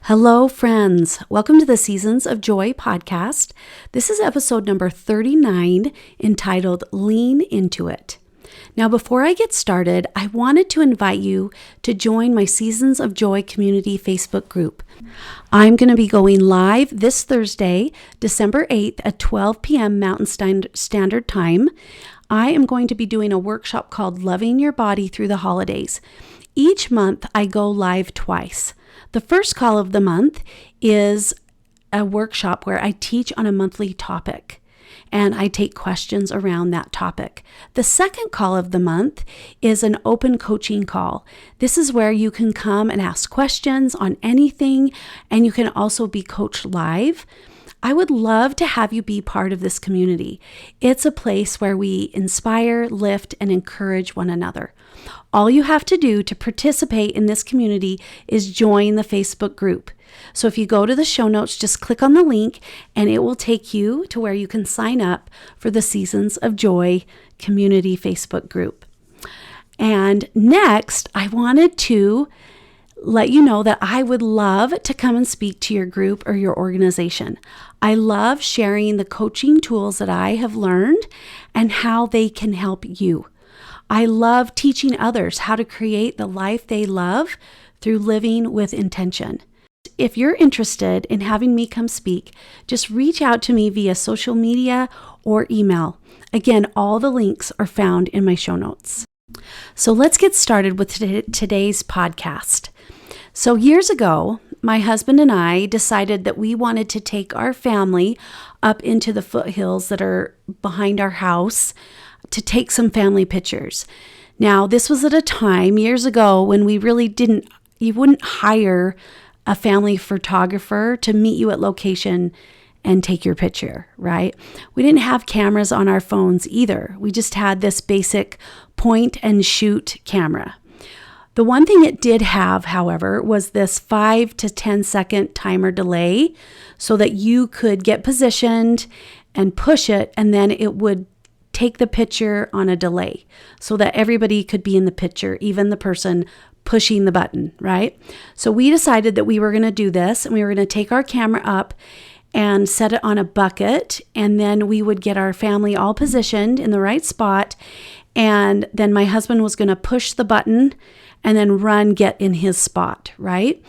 Hello, friends. Welcome to the Seasons of Joy podcast. This is episode number 39, entitled Lean Into It. Now, before I get started, I wanted to invite you to join my Seasons of Joy community Facebook group. I'm going to be going live this Thursday, December 8th at 12 p.m. Mountain Standard Time. I am going to be doing a workshop called Loving Your Body Through the Holidays. Each month, I go live twice. The first call of the month is a workshop where I teach on a monthly topic and I take questions around that topic. The second call of the month is an open coaching call. This is where you can come and ask questions on anything, and you can also be coached live. I would love to have you be part of this community. It's a place where we inspire, lift, and encourage one another. All you have to do to participate in this community is join the Facebook group. So if you go to the show notes, just click on the link and it will take you to where you can sign up for the Seasons of Joy community Facebook group. And next, I wanted to let you know that I would love to come and speak to your group or your organization. I love sharing the coaching tools that I have learned and how they can help you. I love teaching others how to create the life they love through living with intention. If you're interested in having me come speak, just reach out to me via social media or email. Again, all the links are found in my show notes. So let's get started with today's podcast. So years ago, my husband and I decided that we wanted to take our family up into the foothills that are behind our house to take some family pictures. Now, this was at a time years ago when we really you wouldn't hire a family photographer to meet you at location and take your picture, right? We didn't have cameras on our phones either. We just had this basic point and shoot camera. The one thing it did have, however, was this 5 to 10 second timer delay so that you could get positioned and push it, and then it would take the picture on a delay so that everybody could be in the picture, even the person pushing the button, right? So we decided that we were going to do this, and we were going to take our camera up and set it on a bucket, and then we would get our family all positioned in the right spot, and then my husband was going to push the button and then get in his spot, right?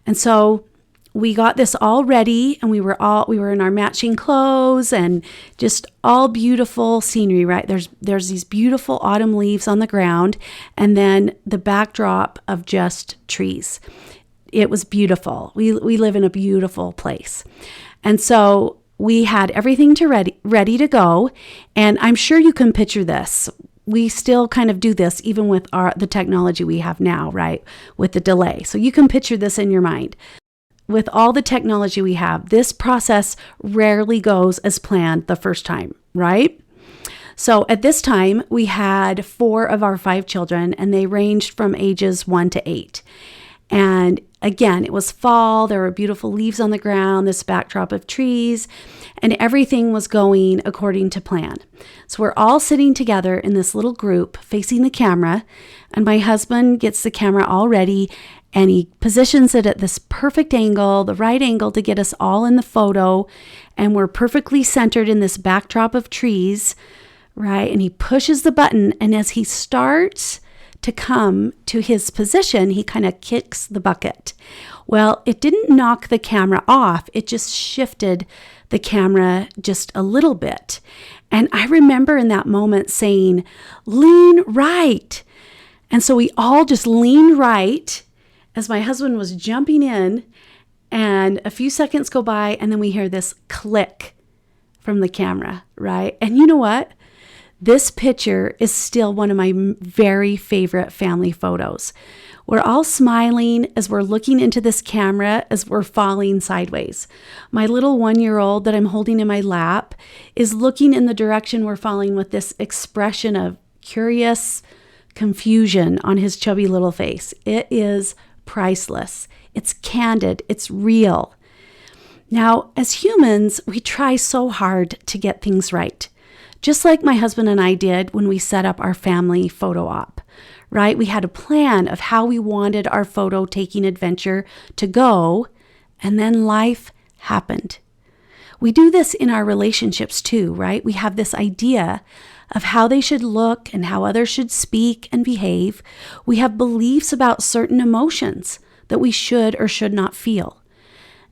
And so we got this all ready, and we were in our matching clothes and just all beautiful scenery, right? There's these beautiful autumn leaves on the ground, and then the backdrop of just trees. It was beautiful. We live in a beautiful place. And so we had everything ready to go, and I'm sure you can picture this. We still kind of do this even with the technology we have now, right? With the delay. So you can picture this in your mind. With all the technology we have, this process rarely goes as planned the first time, right? So at this time, we had 4 of our 5 children, and they ranged from ages 1 to 8. And again, it was fall. There were beautiful leaves on the ground, this backdrop of trees, and everything was going according to plan. So we're all sitting together in this little group facing the camera, and my husband gets the camera all ready, and he positions it at this perfect angle, the right angle to get us all in the photo, and we're perfectly centered in this backdrop of trees, right? And he pushes the button, and as he starts to come to his position, he kind of kicks the bucket. Well, it didn't knock the camera off. It just shifted the camera just a little bit. And I remember in that moment saying, "Lean right." And so we all just leaned right as my husband was jumping in, and a few seconds go by, and then we hear this click from the camera, right? And you know what? This picture is still one of my very favorite family photos. We're all smiling as we're looking into this camera as we're falling sideways. My little 1-year-old that I'm holding in my lap is looking in the direction we're falling with this expression of curious confusion on his chubby little face. It is priceless. It's candid. It's real. Now, as humans, we try so hard to get things right. Just like my husband and I did when we set up our family photo op, right? We had a plan of how we wanted our photo taking adventure to go and then life happened. We do this in our relationships too, right? We have this idea of how they should look and how others should speak and behave. We have beliefs about certain emotions that we should or should not feel.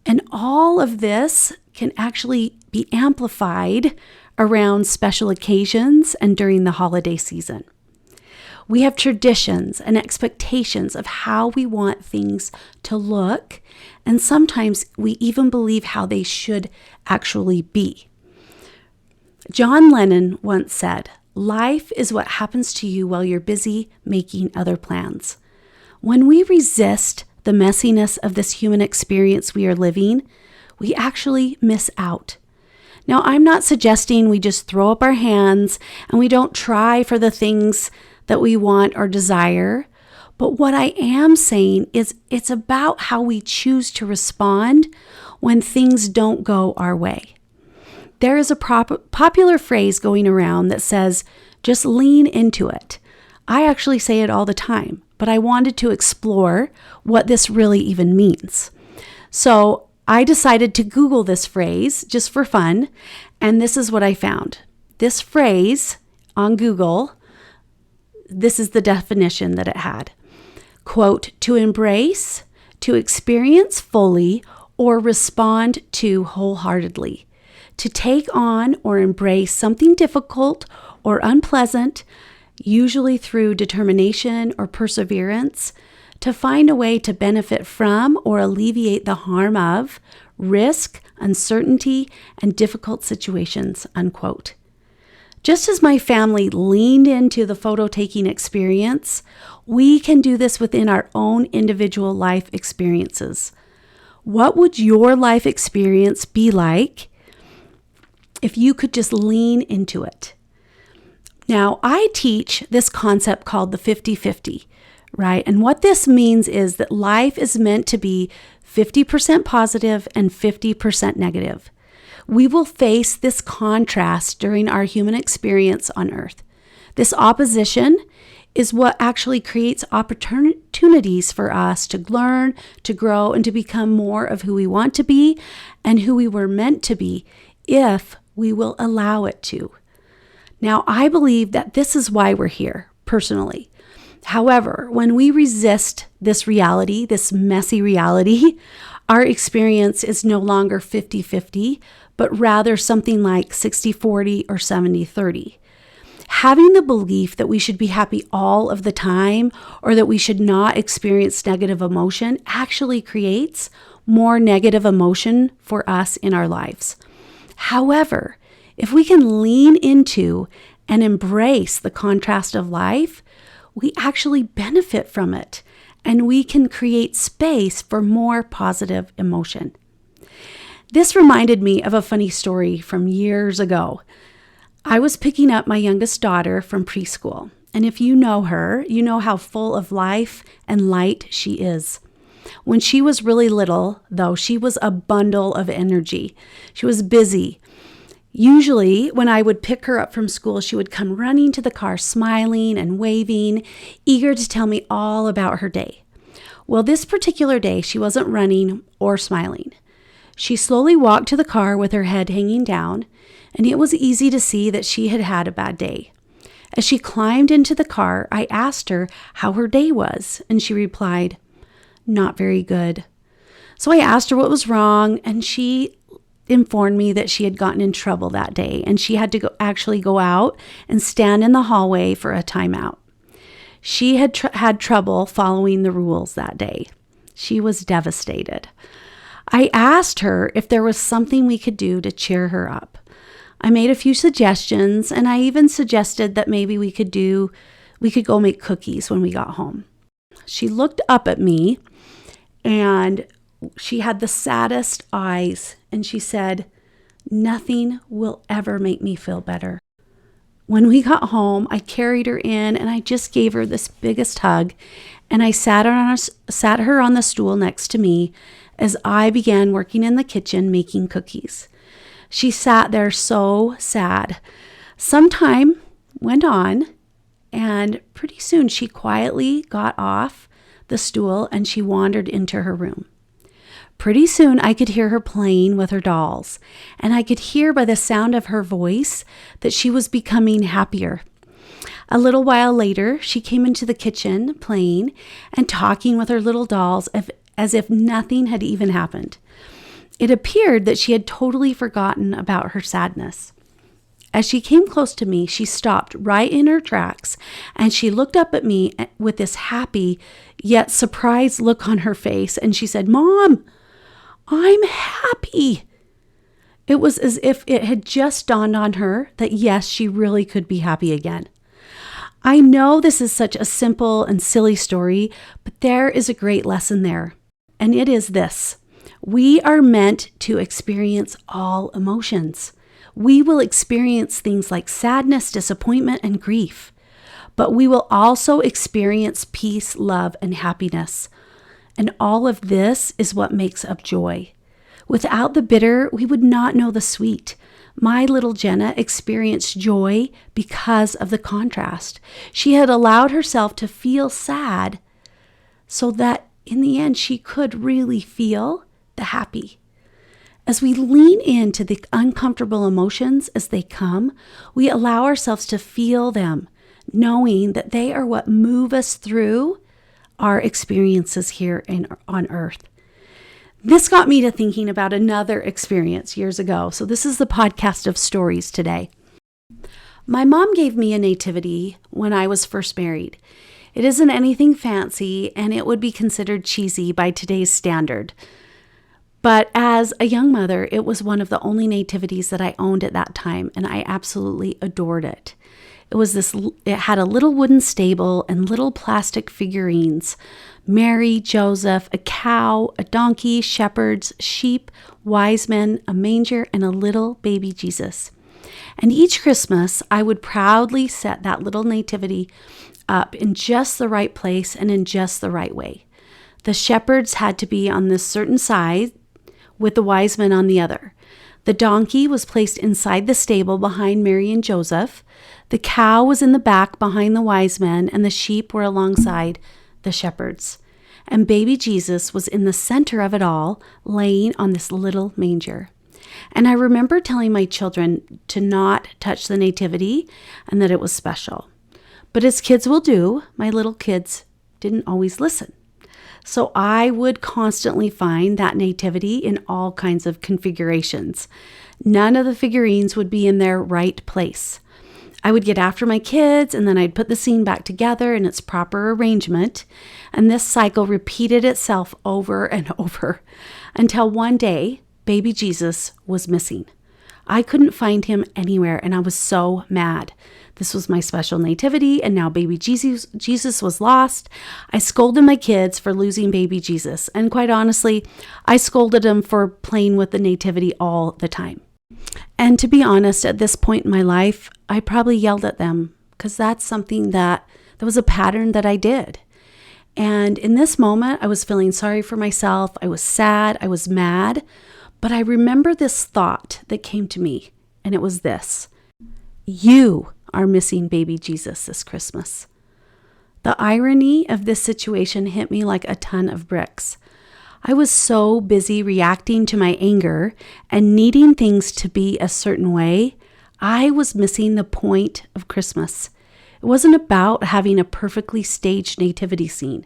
And all of this can actually be amplified around special occasions and during the holiday season. We have traditions and expectations of how we want things to look, and sometimes we even believe how they should actually be. John Lennon once said, "Life is what happens to you while you're busy making other plans." When we resist the messiness of this human experience we are living, we actually miss out. Now, I'm not suggesting we just throw up our hands and we don't try for the things that we want or desire, but what I am saying is it's about how we choose to respond when things don't go our way. There is a popular phrase going around that says, just lean into it. I actually say it all the time, but I wanted to explore what this really even means. So I decided to Google this phrase just for fun, and this is what I found. This phrase on Google, this is the definition that it had. Quote, to embrace, to experience fully, or respond to wholeheartedly. To take on or embrace something difficult or unpleasant, usually through determination or perseverance, to find a way to benefit from or alleviate the harm of risk, uncertainty, and difficult situations, unquote. Just as my family leaned into the photo-taking experience, we can do this within our own individual life experiences. What would your life experience be like if you could just lean into it? Now, I teach this concept called the 50-50, right? And what this means is that life is meant to be 50% positive and 50% negative. We will face this contrast during our human experience on earth. This opposition is what actually creates opportunities for us to learn, to grow, and to become more of who we want to be and who we were meant to be if we will allow it to. Now, I believe that this is why we're here, personally. However, when we resist this reality, this messy reality, our experience is no longer 50-50, but rather something like 60-40 or 70-30. Having the belief that we should be happy all of the time or that we should not experience negative emotion actually creates more negative emotion for us in our lives. However, if we can lean into and embrace the contrast of life, we actually benefit from it, and we can create space for more positive emotion. This reminded me of a funny story from years ago. I was picking up my youngest daughter from preschool, and if you know her, you know how full of life and light she is. When she was really little, though, she was a bundle of energy. She was busy. Usually, when I would pick her up from school, she would come running to the car, smiling and waving, eager to tell me all about her day. Well, this particular day, she wasn't running or smiling. She slowly walked to the car with her head hanging down, and it was easy to see that she had had a bad day. As she climbed into the car, I asked her how her day was, and she replied, "Not very good." So I asked her what was wrong, and she informed me that she had gotten in trouble that day, and she had to actually go out and stand in the hallway for a timeout. She had had trouble following the rules that day. She was devastated. I asked her if there was something we could do to cheer her up. I made a few suggestions, and I even suggested that maybe we could go make cookies when we got home. She looked up at me, and she had the saddest eyes, and she said, "Nothing will ever make me feel better." When we got home, I carried her in, and I just gave her this biggest hug, and I sat her on the stool next to me as I began working in the kitchen making cookies. She sat there so sad. Some time went on, and pretty soon she quietly got off the stool and she wandered into her room. Pretty soon I could hear her playing with her dolls, and I could hear by the sound of her voice that she was becoming happier. A little while later, she came into the kitchen playing and talking with her little dolls as if nothing had even happened. It appeared that she had totally forgotten about her sadness. As she came close to me, she stopped right in her tracks, and she looked up at me with this happy yet surprised look on her face, and she said, "Mom, I'm happy." It was as if it had just dawned on her that yes, she really could be happy again. I know this is such a simple and silly story, but there is a great lesson there, and it is this. We are meant to experience all emotions. We will experience things like sadness, disappointment, and grief, but we will also experience peace, love, and happiness. And all of this is what makes up joy. Without the bitter, we would not know the sweet. My little Jenna experienced joy because of the contrast. She had allowed herself to feel sad so that in the end she could really feel the happy. As we lean into the uncomfortable emotions as they come, we allow ourselves to feel them, knowing that they are what move us through our experiences here on earth. This got me to thinking about another experience years ago. So this is the podcast of stories today. My mom gave me a nativity when I was first married. It isn't anything fancy, and it would be considered cheesy by today's standard. But as a young mother, it was one of the only nativities that I owned at that time, and I absolutely adored it. It had a little wooden stable and little plastic figurines: Mary, Joseph, a cow, a donkey, shepherds, sheep, wise men, a manger, and a little baby Jesus. And each Christmas, I would proudly set that little nativity up in just the right place and in just the right way. The shepherds had to be on this certain side, with the wise men on the other. The donkey was placed inside the stable behind Mary and Joseph. The cow was in the back behind the wise men, and the sheep were alongside the shepherds. And baby Jesus was in the center of it all, laying on this little manger. And I remember telling my children to not touch the nativity and that it was special. But as kids will do, my little kids didn't always listen. So I would constantly find that nativity in all kinds of configurations. None of the figurines would be in their right place. I would get after my kids, and then I'd put the scene back together in its proper arrangement. And this cycle repeated itself over and over until one day, baby Jesus was missing. I couldn't find him anywhere, and I was so mad. This was my special nativity, and now baby Jesus was lost. I scolded my kids for losing baby Jesus, and quite honestly, I scolded them for playing with the nativity all the time. And to be honest, at this point in my life, I probably yelled at them because that's something that was a pattern that I did. And in this moment, I was feeling sorry for myself. I was sad. I was mad. But I remember this thought that came to me, and it was this: you are missing baby Jesus this Christmas. The irony of this situation hit me like a ton of bricks. I was so busy reacting to my anger and needing things to be a certain way, I was missing the point of Christmas. It wasn't about having a perfectly staged nativity scene.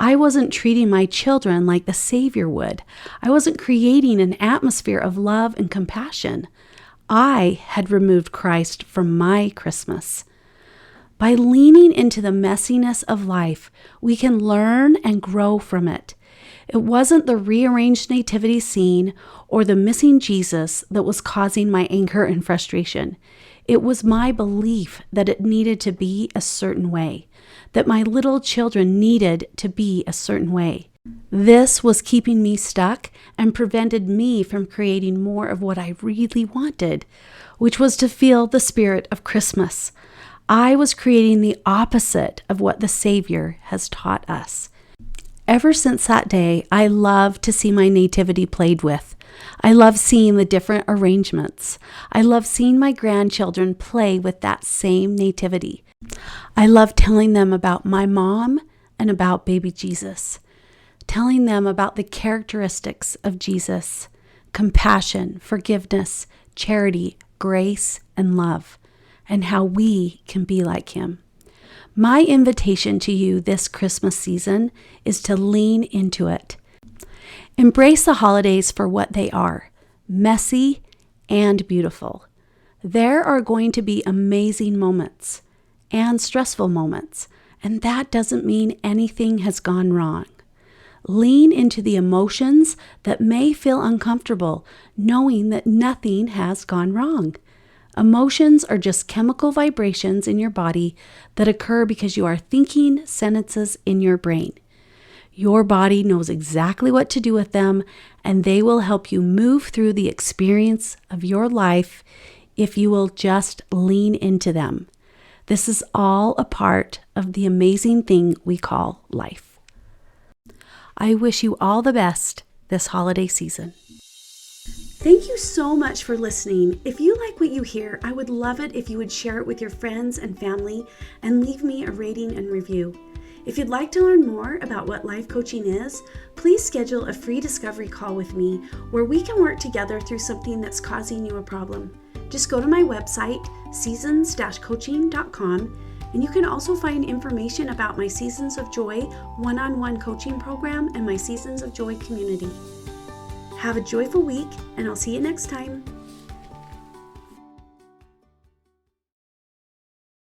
I wasn't treating my children like the Savior would. I wasn't creating an atmosphere of love and compassion. I had removed Christ from my Christmas. By leaning into the messiness of life, we can learn and grow from it. It wasn't the rearranged nativity scene or the missing Jesus that was causing my anger and frustration. It was my belief that it needed to be a certain way, that my little children needed to be a certain way. This was keeping me stuck and prevented me from creating more of what I really wanted, which was to feel the spirit of Christmas. I was creating the opposite of what the Savior has taught us. Ever since that day, I love to see my nativity played with. I love seeing the different arrangements. I love seeing my grandchildren play with that same nativity. I love telling them about my mom and about baby Jesus. telling them about the characteristics of Jesus: compassion, forgiveness, charity, grace, and love, and how we can be like him. My invitation to you this Christmas season is to lean into it. Embrace the holidays for what they are: messy and beautiful. There are going to be amazing moments and stressful moments, and that doesn't mean anything has gone wrong. Lean into the emotions that may feel uncomfortable, knowing that nothing has gone wrong. Emotions are just chemical vibrations in your body that occur because you are thinking sentences in your brain. Your body knows exactly what to do with them, and they will help you move through the experience of your life if you will just lean into them. This is all a part of the amazing thing we call life. I wish you all the best this holiday season. Thank you so much for listening. If you like what you hear, I would love it if you would share it with your friends and family and leave me a rating and review. If you'd like to learn more about what life coaching is, please schedule a free discovery call with me where we can work together through something that's causing you a problem. Just go to my website, seasons-coaching.com, and you can also find information about my Seasons of Joy one-on-one coaching program and my Seasons of Joy community. Have a joyful week, and I'll see you next time.